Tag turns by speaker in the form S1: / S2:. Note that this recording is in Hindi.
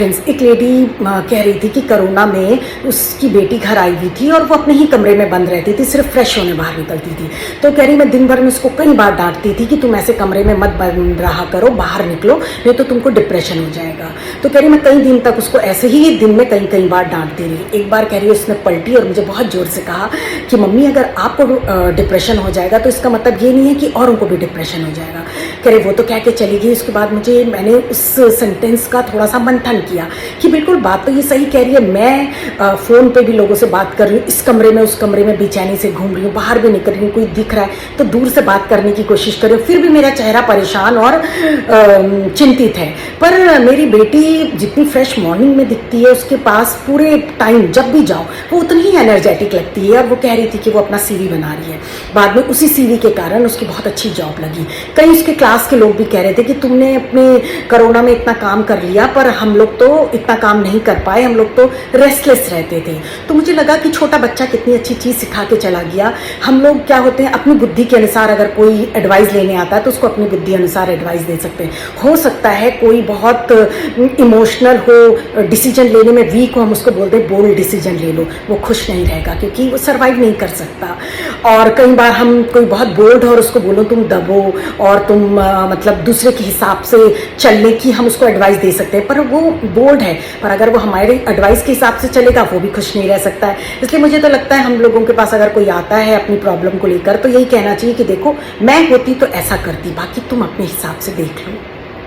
S1: फ्रेंड्स, एक लेडी कह रही थी कि कोरोना में उसकी बेटी घर आई हुई थी और वो अपने ही कमरे में बंद रहती थी, सिर्फ फ्रेश होने बाहर निकलती थी। तो कह रही मैं दिन भर में उसको कई बार डांटती थी कि तुम ऐसे कमरे में मत बंद रहा करो, बाहर निकलो नहीं तो तुमको डिप्रेशन हो जाएगा। तो कह रही मैं कई दिन तक उसको ऐसे ही दिन में कई बार डांटती रही। एक बार कह रही उसने पलटी और मुझे बहुत ज़ोर से कहा कि मम्मी अगर आपको डिप्रेशन हो जाएगा तो इसका मतलब ये नहीं है कि औरों को भी डिप्रेशन हो जाएगा। कह रही वो तो कह के चली गई। उसके बाद मैंने उस सेंटेंस का थोड़ा सा मंथन किया कि बिल्कुल बात तो ये सही कह रही है। मैं फ़ोन पे भी लोगों से बात कर रही हूँ, इस कमरे में उस कमरे में बेचैनी से घूम रही हूँ, बाहर भी निकल रही हूँ, कोई दिख रहा है तो दूर से बात करने की कोशिश कर रही हूँ, फिर भी मेरा चेहरा परेशान और चिंतित है। पर मेरी बेटी जितनी फ्रेश मॉर्निंग में दिखती है, उसके पास पूरे टाइम जब भी जाओ वो उतनी ही एनर्जेटिक लगती है। और वो कह रही थी कि वो अपना CV बना रही है, बाद में उसी CV के कारण उसकी बहुत अच्छी जॉब लगी। कई उसके क्लास के लोग भी कह रहे थे कि तुमने अपने कोरोना में इतना काम कर लिया, पर हम लोग तो इतना काम नहीं कर पाए, हम लोग तो रेस्टलेस रहते थे। तो मुझे लगा कि छोटा बच्चा कितनी अच्छी चीज़ सिखा के चला गया। हम लोग क्या होते हैं, अपनी बुद्धि के अनुसार अगर कोई एडवाइस लेने आता है तो उसको अपनी बुद्धि अनुसार एडवाइस दे सकते हैं। हो सकता है कोई बहुत इमोशनल हो, डिसीजन लेने में वीक हो, हम उसको बोलते हैं बोल्ड डिसीजन ले लो, वो खुश नहीं रहेगा क्योंकि वो सर्वाइव नहीं कर सकता। और कई बार हम कोई बहुत बोल्ड हो और उसको बोलो तुम दबो और तुम मतलब दूसरे के हिसाब से चलने की हम उसको एडवाइस दे सकते हैं, पर वो बोल्ड है, पर अगर वो हमारे एडवाइस के हिसाब से चलेगा वो भी खुश नहीं रह सकता है। इसलिए मुझे तो लगता है हम लोगों के पास अगर कोई आता है अपनी प्रॉब्लम को लेकर तो यही कहना चाहिए कि देखो मैं होती तो ऐसा करती, बाकी तुम अपने हिसाब से देख लो।